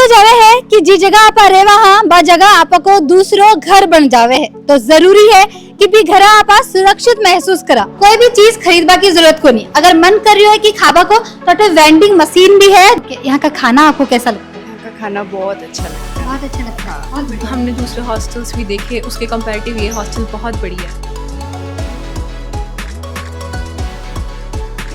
क्यों जावे है कि जी जगह आप रहे वहाँ बा जगह आपको दूसरो घर बन जावे है, तो जरूरी है कि भी घर आप सुरक्षित महसूस करा। कोई भी चीज खरीदबा की जरूरत को नहीं, अगर मन कर रही है कि खाबा को तो वेंडिंग मशीन भी है। यहाँ का खाना आपको कैसा लगता है? यहाँ का खाना बहुत अच्छा लगता है। बहुत अच्छा लगता है। हमने दूसरे हॉस्टल्स भी देखे, उसके कंपैरेटिव ये हॉस्टल बहुत बढ़िया है।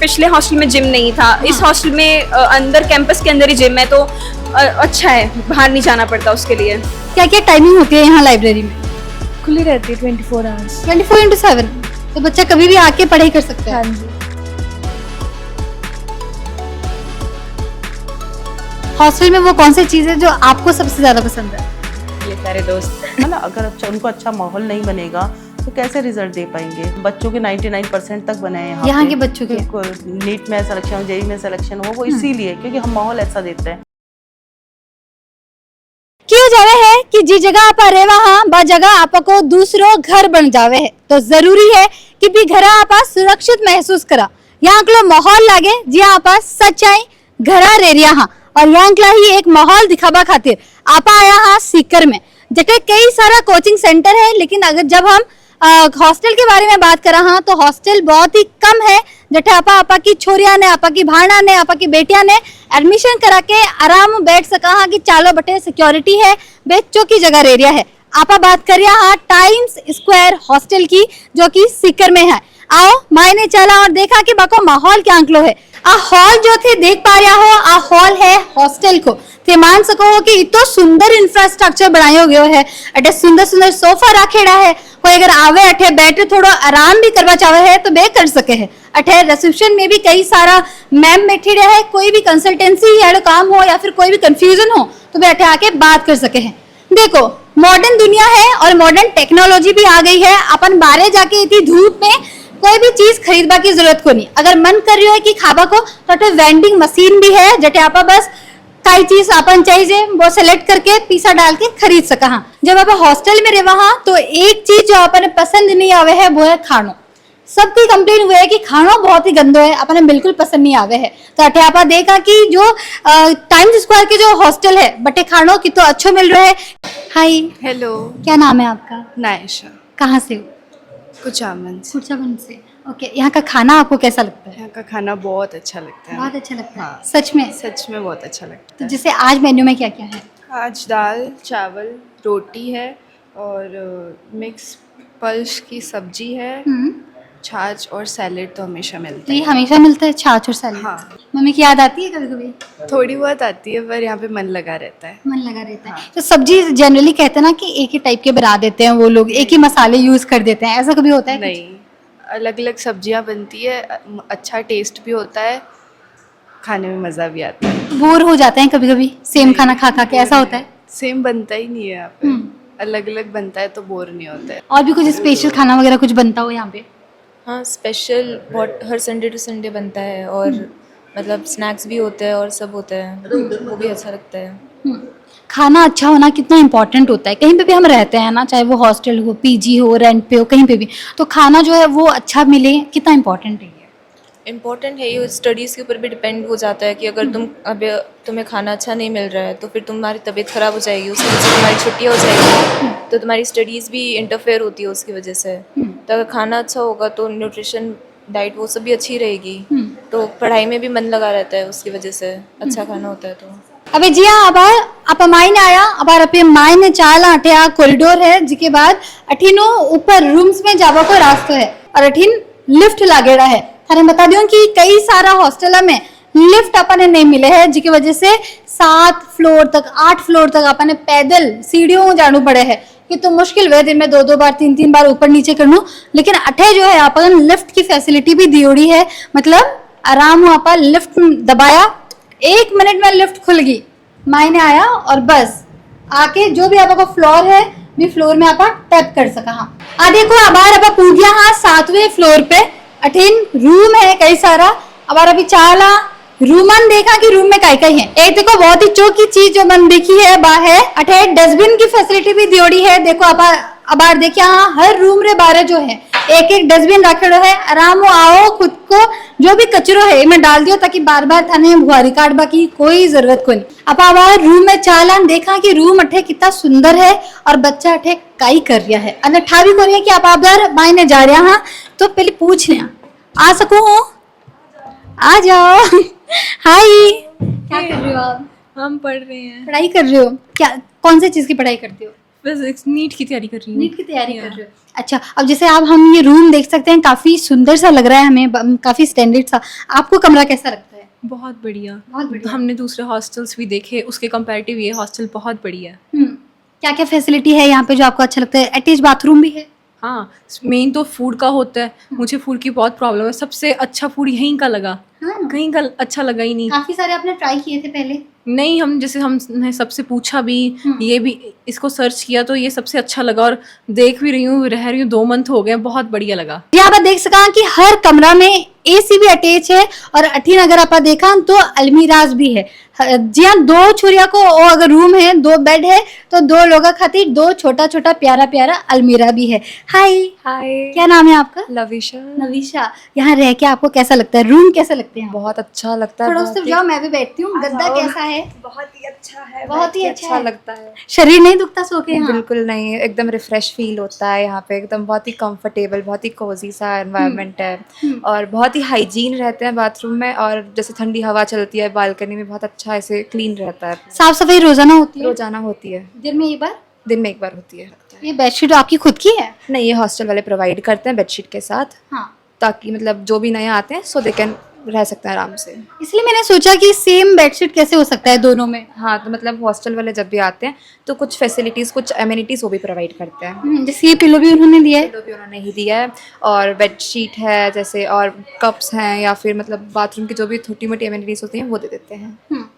पिछले हॉस्टल में जिम नहीं था, इस हॉस्टल में अंदर कैंपस के अंदर ही जिम है, तो अच्छा है, बाहर नहीं जाना पड़ता उसके लिए। क्या क्या टाइमिंग होती है यहाँ लाइब्रेरी में? खुली रहती है 24 आवर्स। 24/7, तो बच्चा कभी भी आके पढ़ाई कर सकता है। हाँ जी। हॉस्टल में वो कौन सी चीज है जो आपको सबसे ज्यादा पसंद है? ये सारे दोस्त। मतलब अगर उनको अच्छा माहौल नहीं बनेगा तो कैसे रिजल्ट दे पाएंगे। बच्चों के 99% तक बने हैं यहाँ के बच्चों के नीट में सिलेक्शन हो, जेईई में सिलेक्शन हो, वो इसीलिए क्योंकि हम माहौल ऐसा देते हैं। क्यों जावे है कि जी जगह आप रहे वहाँ बा जगह आपको दूसरो घर बन जावे है, तो जरूरी है कि भी घर आप सुरक्षित महसूस करा। यहाँ को माहौल लागे जी आप सच्चाई घरा रेरिया हाँ, और यहाँ के ही एक माहौल दिखाबा खातिर आप आया हाँ सीकर में, जटे कई सारा कोचिंग सेंटर है। लेकिन अगर जब हम हॉस्टल के बारे में बात करा हाँ, तो हॉस्टल बहुत ही कम है जटे आपा की छोरिया ने, आपा की भाणा ने, आपा की बेटिया ने एडमिशन करा के आराम बैठ सका हाँ कि चालो बटे सिक्योरिटी है, बेचो की जगह एरिया है। आपा बात करिया हाँ टाइम्स स्क्वायर हॉस्टल की, जो कि सीकर में है। आओ मायने चला और देखा कि बाको माहौल क्या अंकलो है। आ हॉल जो थे देख पा रहा हो, आ हॉल है हॉस्टल को ते मान सको हो कि इतो सुंदर इंफ्रास्ट्रक्चर बनायो गयो है। अटे सुंदर सुंदर सोफा रखेड़ा है, कोई अगर आवे अठे बैठे थोड़ा आराम भी करवा चाहे है तो बे कर सके है। अठे रिसेप्शन में भी कई सारा मैम बैठी रहे, कोई भी कंसल्टेंसी या काम हो या फिर कोई भी कंफ्यूजन हो तो बे अठे आके बात कर सके है। देखो मॉडर्न दुनिया है और मॉडर्न टेक्नोलॉजी भी आ गई है। अपन बाहर जाके इतनी धूप में कोई भी चीज खरीदबा की जरूरत को नहीं, अगर मन कर रही है कि खाबा को तो वेंडिंग मशीन भी है जटे आप बस कई चीज अपन चाहिए वो सेलेक्ट करके पैसा डाल के खरीद सका। हाँ, जब आप हॉस्टल में रहे वहां तो एक चीज जो अपन पसंद नहीं आवे है वो है खानो। सबकी कंप्लेन हुआ है कि खाना बहुत ही गंदो है, अपने बिल्कुल पसंद नहीं आवे है। तो अठे आपा देखा कि जो टाइम्स स्क्वायर के जो हॉस्टल है बटे खानो की तो अच्छो मिल रहा है। हाय, हेलो, क्या नाम है आपका? नायशा। कहाँ से हो? कुचामन से। ओके, यहाँ का खाना आपको कैसा लगता है? यहाँ का खाना बहुत अच्छा लगता है। बहुत अच्छा लगता है। हाँ। सच में? सच में बहुत अच्छा लगता तो है। जैसे आज मेन्यू में क्या क्या है? आज दाल चावल रोटी है और मिक्स पल्स की सब्जी है, छाछ और सैलेड तो हमेशा तो मिलता ये है। हमेशा मिलता है छाछ और सैलेड? हाँ। मम्मी की याद आती है कभी कभी? थोड़ी बहुत आती है पर यहाँ पे मन लगा रहता है। मन लगा रहता है। तो सब्जी जनरली कहते हैं ना कि एक ही टाइप के बना देते हैं वो लोग, एक ही मसाले यूज कर देते हैं, ऐसा कभी होता है? नहीं, अलग अलग सब्जियाँ बनती है, अच्छा टेस्ट भी होता है, खाने में मज़ा भी आता है। बोर हो जाते हैं कभी कभी सेम खाना खा खा के, ऐसा होता है? सेम बनता ही नहीं है यहाँ पे, अलग अलग बनता है तो बोर नहीं होता है। और भी कुछ स्पेशल खाना वगैरह कुछ बनता हो यहाँ पे? हाँ, स्पेशल बहुत हर संडे टू संडे बनता है और मतलब स्नैक्स भी होते हैं और सब होता है, वो भी अच्छा लगता है। खाना अच्छा होना कितना इम्पोर्टेंट होता है। कहीं पे भी हम रहते हैं ना, चाहे वो हॉस्टल हो, पीजी हो, रेंट पे हो, कहीं पे भी, तो खाना जो है वो अच्छा मिले कितना इम्पोर्टेंट है। इम्पोर्टेंट है ये, स्टडीज़ के ऊपर भी डिपेंड हो जाता है कि अगर तुम्हें खाना अच्छा नहीं मिल रहा है तो फिर तुम्हारी तबीयत ख़राब हो जाएगी, उसकी वजह से तुम्हारी छुट्टियाँ हो जाएगी, तो तुम्हारी स्टडीज़ भी इंटरफेयर होती है उसकी वजह से। तो अगर खाना अच्छा होगा तो न्यूट्रिशन डाइट वो सब भी अच्छी रहेगी, तो पढ़ाई में भी मन लगा रहता है उसकी वजह से, अच्छा खाना होता है। तो अबे जी हाँ, अब आप मायने आया, अब अपने मायने चाला अठिया कॉरिडोर है, जिसके बाद अठिनो ऊपर रूम्स में जावा को रास्ता है और अठिन लिफ्ट लागेड़ा है। थाने बता दियो कि कई सारा हॉस्टल में लिफ्ट अपने नहीं मिले हैं, जिसकी वजह से 7 फ्लोर तक 8 फ्लोर तक अपने पैदल सीढ़ियों में जाना पड़े है कि तो मुश्किल हुए दिन में 2-2 बार 3-3 बार ऊपर नीचे करनू। लेकिन अठे जो है अपन लिफ्ट की फैसिलिटी भी दी है, मतलब आराम हो अपन लिफ्ट दबाया 1 मिनट में लिफ्ट खुल गई, मायने आया और बस आके जो भी आपका फ्लोर है भी फ्लोर में आप टैप कर सका। हाँ, आ देखो अबार आप पूछ गया हाँ 7वें फ्लोर पे अठिन रूम है कई सारा। अबार अभी चाला रूमन देखा कि रूम में कई है। एक देखो बहुत ही चौकी चीज जो मन देखी है बा है अठे डस्टबिन की फैसिलिटी भी दियोड़ी है। देखो अबार देखिए हाँ हर रूम रे बारे जो है एक एक डस्टबिन रखेड़ो है, आराम आओ खुद को जो भी कचरो है इनमें डाल दियो ताकि बार बार थाने बुहारी काटबा की कोई जरूरत को नहीं। अब आवा रूम में चालान देखा कि रूम अठे कितना सुंदर है और बच्चा अठे काई कर रहा है अने ठा भी कोनी है कि आप आदर मायने जा रहा हां तो पहले पूछ ले आ सकूं हो आ जाओ। हाय क्या कर रहे हो आप? हम पढ़ रहे हैं पढ़ाई कर रहे हो क्या? कौन सी चीज की पढ़ाई करते हो? फिजिक्स नीट की तैयारी कर रही हूँ। नीट की तैयारी कर रहे हो? अच्छा, अब जैसे आप हम ये रूम देख सकते हैं, काफी सुंदर सा लग रहा है हमें, काफी स्टैंडर्ड सा। आपको कमरा कैसा लगता है? बहुत बढ़िया। बहुत बढ़िया। हमने दूसरे हॉस्टल्स भी देखे, उसके कंपैरेटिव ये हॉस्टल बहुत बढ़िया है। क्या क्या फैसिलिटी है यहाँ पे जो आपको अच्छा लगता है? अटैच बाथरूम भी है? हाँ, मेन तो फूड का होता है। मुझे फूड की बहुत प्रॉब्लम है, सबसे अच्छा फूड यहीं का लगा। हाँ। कहीं का अच्छा लगा ही नहीं। काफी सारे आपने ट्राई किए थे पहले? नहीं, हम जैसे हमने सबसे पूछा भी, ये भी इसको सर्च किया तो ये सबसे अच्छा लगा और देख भी रही हूँ, रह रही हूँ, 2 मंथ हो गए, बहुत बढ़िया लगा। यहाँ पर देख सका कि हर कमरा में एसी भी अटैच है और अठीन अगर आप देखा तो अलमीराज भी है। जी हाँ, 2 छोरिया को और अगर रूम है, 2 बेड है तो 2 लोगों खातिर 2 छोटा छोटा प्यारा प्यारा अलमीरा भी है। हाय हाय, क्या नाम है आपका? लविशा। नवीशा, यहाँ रह के आपको कैसा लगता है? रूम कैसे लगते हैं? बहुत अच्छा लगता है। थोड़ा उस तरफ जाओ, मैं भी बैठती हूँ। गद्दा कैसा है? बहुत ही अच्छा है, बहुत ही अच्छा है। लगता है। शरीर नहीं दुखता सो के यहाँ? बिल्कुल नहीं, एकदम रिफ्रेश फील होता है यहाँ पे, एकदम बहुत ही कंफर्टेबल, बहुत ही कोजी सा एनवायरनमेंट है और बहुत ही हाइजीन रहते हैं बाथरूम में, और जैसे ठंडी हवा चलती है बालकनी में, बहुत अच्छा ऐसे क्लीन रहता है। साफ सफाई रोजाना होती है? रोजाना होती है, दिन में एक बार? दिन में एक बार होती है। ये बेडशीट आपकी खुद की है? नहीं, ये हॉस्टल वाले प्रोवाइड करते हैं बेडशीट के साथ, हाँ। ताकि मतलब जो भी नए आते हैं सो दे कैन रह सकते हैं आराम से। इसलिए मैंने सोचा कि सेम बेडशीट कैसे हो सकता है दोनों में। हाँ, तो मतलब हॉस्टल वाले जब भी आते हैं तो कुछ फैसिलिटीज़, कुछ एमिनिटीज़ वो भी प्रोवाइड करते हैं। जैसे ये पिलो भी उन्होंने दिया है? पिलो भी उन्होंने ही दिया है, और बेडशीट है जैसे, और कप्स हैं, या फिर मतलब बाथरूम की जो भी छोटी मोटी एमिनिटीज़ होती हैं वो दे देते हैं।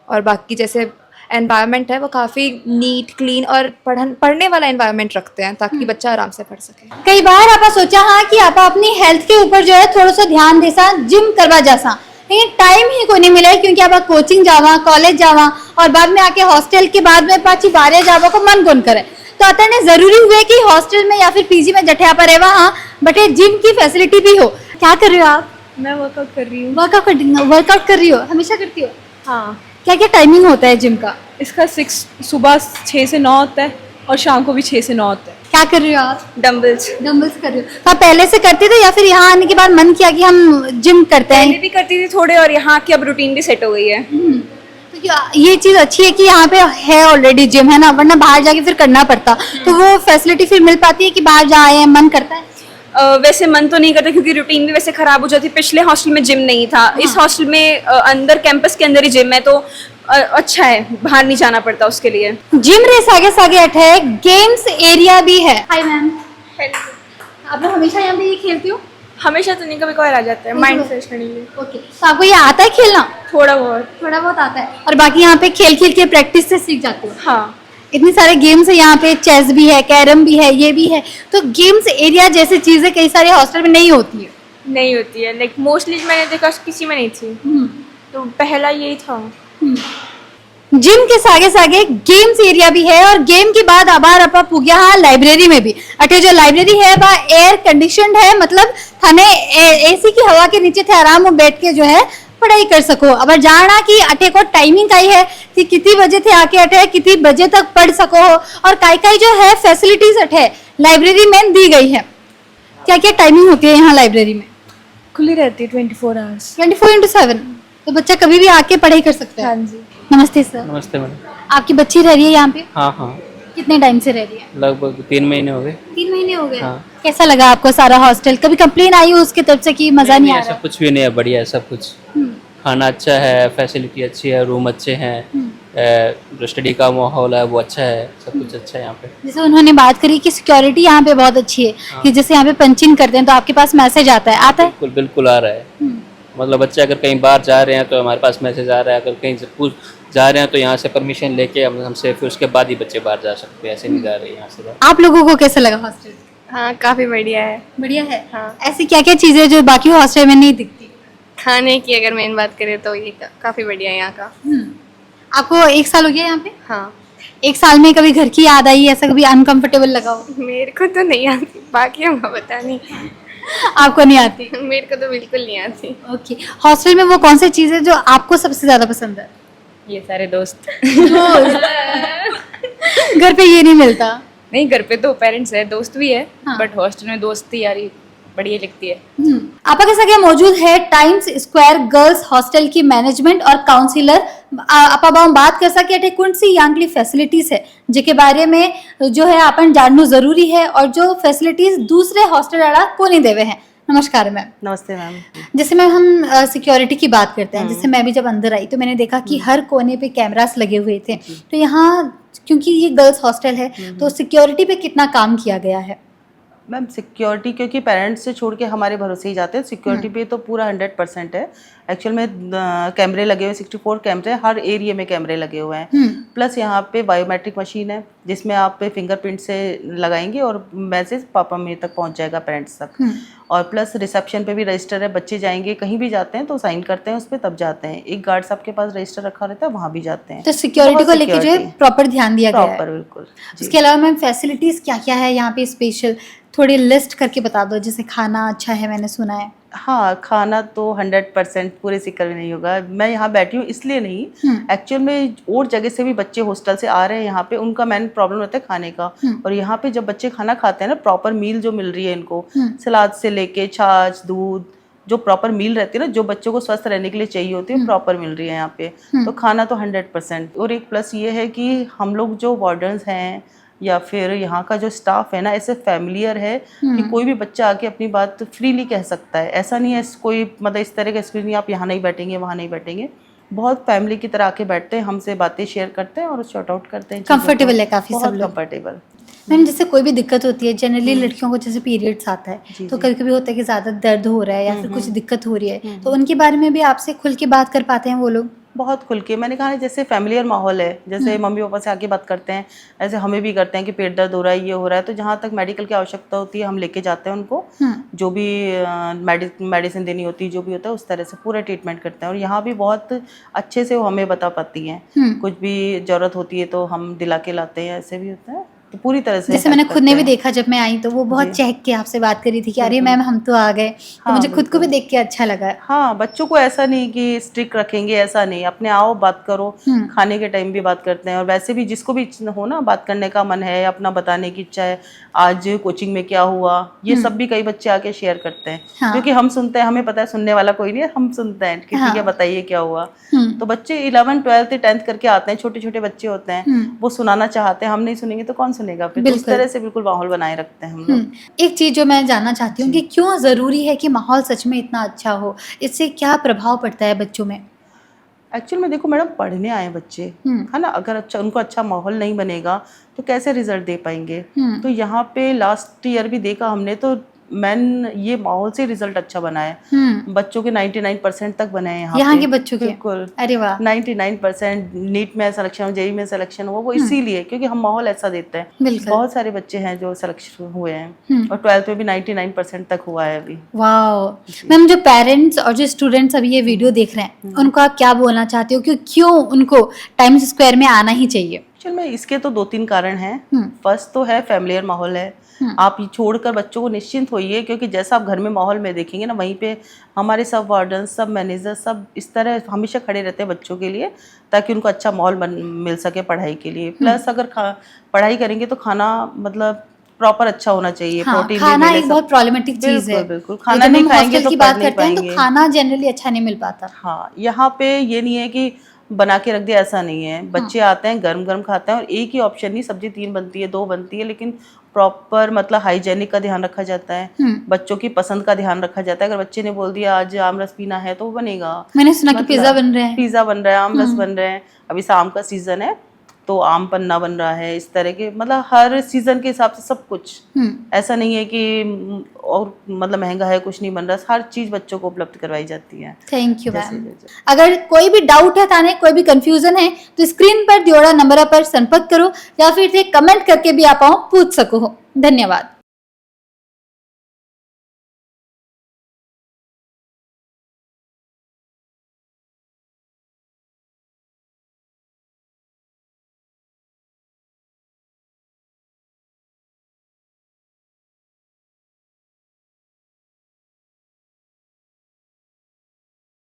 और बाकी जैसे एनवायरनमेंट है वो काफ़ी नीट क्लीन और पढ़ने वाला एनवायरनमेंट रखते हैं, ताकि बच्चा आराम से पढ़ सके। कई बार आप सोचा हाँ कि आप अपनी हेल्थ के ऊपर जो है थोड़ा सा ध्यान दे सा, जिम करवा जा सा, लेकिन टाइम ही कोई नहीं मिला क्योंकि आप कोचिंग जावा, कॉलेज जावा और बाद में आके हॉस्टल के बाद में पाची बारे जावा को मन कौन करे। तो आता ने जरूरी हुए कि हॉस्टल में या फिर पीजी में जठिया पर रहवा, हाँ बटे जिम की फैसिलिटी भी हो। क्या कर रहे हो आप? मैं वर्कआउट कर रही हूँ। वर्कआउट कर रही हो? हमेशा करती हो? हाँ, क्या क्या टाइमिंग होता है जिम का? इसका सुबह 6 से 9 होता है और शाम को भी 6 से 9 होता है। क्या कर रहे हो आप? डम्बल्स कर रहे हो? तो आप पहले से करते थे या फिर यहाँ आने के बाद मन किया कि हम जिम करते हैं? पहले भी करती थी थोड़े, और यहाँ की अब रूटीन भी सेट हो गई है। तो ये चीज अच्छी है कि यहाँ पे है ऑलरेडी जिम, है ना, वरना बाहर जाके फिर करना पड़ता। तो वो फैसिलिटी फिर मिल पाती है कि बाहर जाए, मन करता है? वैसे मन तो नहीं करता क्योंकि रूटीन भी वैसे खराब हो जाती। पिछले हॉस्टल में जिम नहीं था, इस हॉस्टल में अंदर कैंपस के अंदर ही जिम है, तो अच्छा है, बाहर नहीं जाना पड़ता उसके लिए। जिम रे सागे सागे अठे गेम्स एरिया भी है। हाय मैम, आप लोग हमेशा यहाँ पे ये खेलती हो? हमेशा तो नहीं, कभी कभार आ जाता है माइंड फ्रेश करने के लिए। ओके, तो आपको ये आता है खेलना? थोड़ा बहुत आता है। और बाकी यहाँ पे खेल खेल के प्रैक्टिस से सीख जाते हो? हाँ। इतने सारे गेम्स है यहाँ पे, चेस भी है, कैरम भी है, ये भी है। तो गेम्स एरिया जैसी चीजें कई सारे हॉस्टल में नहीं होती है। नहीं होती है, लाइक मोस्टली मैंने देखा किसी में नहीं थी, तो पहला यही था। जिम के सागे सागे गेम्स एरिया भी है, और गेम के बाद आबार अपा पुग्या हाँ लाइब्रेरी में भी। अटे जो लाइब्रेरी है वह एयर कंडीशनड है, मतलब थाने एसी की हवा के नीचे थे आराम में बैठ के जो है पढ़ाई कर सको। अब जाना कि अटे को टाइमिंग काई है कि कितनी बजे थे आके अटे कितनी बजे तक पढ़ सको, और काई जो है फैसिलिटीज अटे लाइब्रेरी में दी गई है। क्या क्या टाइमिंग होती है यहाँ लाइब्रेरी में? खुली रहती है 24 आवर्स। 24/7, तो बच्चा कभी भी आके पढ़ाई कर सकता है? हाँ जी। नमस्ते सर। नमस्ते मैडम। आपकी बच्ची रह रही है यहाँ पे? हाँ हाँ, कितने टाइम से रह रही है? लगभग 3 महीने हो गए। 3 महीने हो गए। हाँ। कैसा लगा आपको सारा हॉस्टल? कभी कंप्लेन आई हो उसकी तरफ से कि मजा नहीं आ ऐसा रहा? कुछ भी नहीं है, बढ़िया है सब कुछ। खाना अच्छा है, फैसिलिटी अच्छी है, रूम अच्छे हैं, जो स्टडी का माहौल है वो अच्छा है, सब कुछ अच्छा है यहाँ पे। जैसे उन्होंने बात करी कि सिक्योरिटी यहाँ पे बहुत अच्छी है, कि जैसे यहाँ पे पंचिंग करते हैं तो आपके पास मैसेज आता है? बिल्कुल बिल्कुल आ रहा है। मतलब बच्चे अगर कहीं बाहर जा रहे हैं तो हमारे पास मैसेज आ रहा है, अगर कहीं से पूछ जा रहे हैं तो यहाँ से परमिशन लेके हमसे, फिर उसके बाद ही बच्चे बाहर जा सकते हैं, ऐसे नहीं जा रहे यहाँ से। आप लोगों को कैसा लगा हॉस्टल? हाँ, काफ़ी बढ़िया है। बढ़िया है। हाँ। ऐसी क्या क्या चीजें जो बाकी हॉस्टल में नहीं दिखती? खाने की अगर मेन बात करें तो ये काफ़ी बढ़िया है यहाँ का। आपको 1 साल हो गया यहाँ पे? हाँ। एक साल में कभी घर की याद आई, ऐसा कभी अनकंफर्टेबल लगा हो? मेरे को तो नहीं आती, बाकी हमको पता नहीं। आपको नहीं आती? मेरे को तो बिल्कुल नहीं आती। ओके, हॉस्टल में वो कौन सी चीज़ है जो आपको सबसे ज्यादा पसंद है? ये सारे दोस्त। घर पे ये नहीं मिलता। नहीं, घर पे तो पेरेंट्स है, दोस्त भी है, हाँ। बट हॉस्टल में दोस्ती यारी बढ़िया लगती है। आपा के सगळ्या मौजूद है टाइम्स स्क्वायर गर्ल्स हॉस्टल की मैनेजमेंट और काउंसिलर। आपा बाम बात कर सके अठे कौन सी यांगली फैसिलिटीज है जिके बारे में जो है अपन जानना जरूरी है और जो फैसिलिटीज दूसरे हॉस्टल वाला को नहीं देवे हैं। नमस्कार मैम। नमस्ते मैम। जैसे मैम हम सिक्योरिटी की बात करते हैं, जैसे मैं भी जब अंदर आई तो मैंने देखा कि हर कोने पे कैमरास लगे हुए थे, तो यहाँ क्योंकि ये गर्ल्स हॉस्टल है तो सिक्योरिटी पे कितना काम किया गया है? मैम सिक्योरिटी क्योंकि पेरेंट्स से छोड़ के हमारे भरोसे ही जाते हैं, सिक्योरिटी पे तो पूरा 100% है। एक्चुअल में कैमरे लगे हुए 64 कैमरे, हर एरिया में कैमरे लगे हुए हैं। प्लस यहाँ पे बायोमेट्रिक मशीन है जिसमें आप पे फिंगरप्रिंट से लगाएंगे और मैसेज पापा मेरे तक पहुँच जाएगा, पेरेंट्स तक। और प्लस रिसेप्शन पे भी रजिस्टर है, बच्चे जाएंगे कहीं भी जाते हैं तो साइन करते हैं उस पर तब जाते हैं। एक गार्ड साहब के पास रजिस्टर रखा रहता है, वहाँ भी जाते हैं। तो सिक्योरिटी को लेके जो है प्रॉपर ध्यान दिया गया है। प्रॉपर, बिल्कुल। उसके अलावा मैम फैसिलिटीज क्या क्या है यहाँ पे स्पेशल, थोड़ी लिस्ट करके बता दो। जैसे खाना अच्छा है मैंने सुना है। हाँ, खाना तो 100% पूरे सिक्कर में नहीं होगा। मैं यहाँ बैठी हूँ इसलिए नहीं, एक्चुअल में और जगह से भी बच्चे हॉस्टल से आ रहे हैं यहाँ पे, उनका मेन प्रॉब्लम रहता है खाने का। और यहाँ पे जब बच्चे खाना खाते हैं ना, प्रॉपर मील जो मिल रही है इनको, सलाद से लेके छाछ दूध, जो प्रॉपर मील रहती है ना, जो बच्चों को स्वस्थ रहने के लिए चाहिए होती है, प्रॉपर मिल रही है यहाँ पे। तो खाना तो 100%। और एक प्लस ये है कि हम लोग जो वार्डन्स हैं या फिर यहाँ का जो स्टाफ है ना, ऐसे फैमिलियर है कि कोई भी बच्चा आके अपनी बात फ्रीली कह सकता है। ऐसा नहीं है कोई मतलब इस तरह का एक्सपीरियंस नहीं, आप यहाँ नहीं बैठेंगे वहाँ नहीं बैठेंगे। बहुत फैमिली की तरह आके बैठते हैं, हमसे बातें शेयर करते हैं और शॉर्ट आउट करते हैं। कंफर्टेबल है काफी सब लोग। कंफर्टेबल। मैम जैसे कोई भी दिक्कत होती है, जनरली लड़कियों को जैसे पीरियड्स आता है तो कभी कभी होता है कि ज्यादा दर्द हो रहा है या फिर कुछ दिक्कत हो रही है, तो उनके बारे में भी आपसे खुल के बात कर पाते हैं वो लोग? बहुत खुल के, मैंने कहा ना जैसे फैमिलियर माहौल है, जैसे मम्मी पापा से आके बात करते हैं, ऐसे हमें भी करते हैं कि पेट दर्द हो रहा है, ये हो रहा है, तो जहाँ तक मेडिकल की आवश्यकता होती है हम लेके जाते हैं उनको। जो भी मेडिसिन देनी होती है, जो भी होता है, उस तरह से पूरा ट्रीटमेंट करते हैं। और यहाँ भी बहुत अच्छे से वो हमें बता पाती हैं, कुछ भी जरूरत होती है तो हम दिला के लाते हैं, ऐसे भी होता है। तो पूरी तरह से जैसे मैंने खुद ने भी देखा जब मैं आई तो वो बहुत चहक के आपसे बात करी थी कि अरे मैम हम तो आ गए, तो मुझे खुद को भी देख के अच्छा लगा। हाँ, बच्चों को ऐसा नहीं कि स्ट्रिक्ट रखेंगे, ऐसा नहीं, अपने आओ बात करो। खाने के टाइम भी बात करते हैं, और वैसे भी जिसको भी हो ना बात करने का मन है, अपना बताने की इच्छा है, आज कोचिंग में क्या हुआ, ये सब भी कई बच्चे आके शेयर करते हैं। क्योंकि हम सुनते हैं, हमें पता है सुनने वाला कोई नहीं है, हम सुनते हैं कि ठीक है बताइए क्या हुआ। तो बच्चे 11, 12, 10th करके आते हैं, छोटे छोटे बच्चे होते हैं, वो सुनाना चाहते हैं, हम नहीं सुनेंगे तो कौन सुनेगा फिर। तो उस तरह से बिल्कुल माहौल बनाए रखते हैं हम लोग। एक चीज जो मैं जानना चाहती हूँ कि क्यों जरूरी है कि माहौल सच में इतना अच्छा हो, इससे क्या प्रभाव पड़ता है बच्चों में? एक्चुअल में देखो मैडम, पढ़ने आए बच्चे है ना, अगर अच्छा उनको अच्छा माहौल नहीं बनेगा तो कैसे रिजल्ट दे पाएंगे। तो यहाँ पे लास्ट ईयर भी देखा हमने, तो मैन ये माहौल से रिजल्ट अच्छा बना है। बच्चों के 99% तक बने हैं यहाँ के बच्चों के? बिल्कुल। अरे वाह। 99% नीट में सिलेक्शन हो, जेई में सिलेक्शन हुआ, वो इसीलिए क्योंकि हम माहौल ऐसा देते हैं। बहुत सारे बच्चे हैं जो सिलेक्शन हुए हैं, और 12th में भी 99% तक हुआ है अभी। वाह। मैम जो पेरेंट्स और जो स्टूडेंट्स अभी ये वीडियो देख रहे हैं, उनको आप क्या बोलना चाहते हो कि क्यों उनको टाइम्स स्क्वायर में आना ही चाहिए? चल मैं इसके तो 2-3 कारण हैं। फर्स्ट तो है फैमिलियर माहौल है, आप ये छोड़कर बच्चों को निश्चिंत होइए, क्योंकि जैसा आप घर में माहौल में देखेंगे ना, वहीं पे हमारे सब वार्डन, सब मैनेजर, सब इस तरह हमेशा खड़े रहते हैं बच्चों के लिए, ताकि उनको अच्छा माहौल मिल सके पढ़ाई के लिए। प्लस अगर पढ़ाई करेंगे तो खाना मतलब प्रॉपर अच्छा होना चाहिए। प्रोटीन खाना एक बहुत प्रॉब्लमेटिक चीज है। बिल्कुल, खाना नहीं खाएंगे तो बात करते हैं तो खाना जनरली अच्छा नहीं मिल पाता। हाँ, यहाँ पे ये नहीं है कि बना के रख दिया, ऐसा नहीं है। बच्चे आते हैं गरम गरम खाते हैं, और एक ही ऑप्शन नहीं, सब्जी 3 बनती है, 2 बनती है, लेकिन प्रॉपर मतलब हाइजेनिक का ध्यान रखा जाता है, बच्चों की पसंद का ध्यान रखा जाता है। अगर बच्चे ने बोल दिया आज आम रस पीना है तो वो बनेगा। मैंने सुना कि पिज्जा बन रहा है। पिज्जा बन रहा है, आम रस बन रहे हैं, अभी शाम का सीजन है तो आम पन्ना बन रहा है, इस तरह के मतलब हर सीजन के हिसाब से सब कुछ। ऐसा नहीं है कि और मतलब महंगा है कुछ नहीं बन रहा, हर चीज बच्चों को उपलब्ध करवाई जाती है। Thank you ma'am. अगर कोई भी डाउट है थाने, कोई भी कंफ्यूजन है तो स्क्रीन पर दियोड़ा नंबर पर संपर्क करो या फिर कमेंट करके भी आप पूछ सको। धन्यवाद।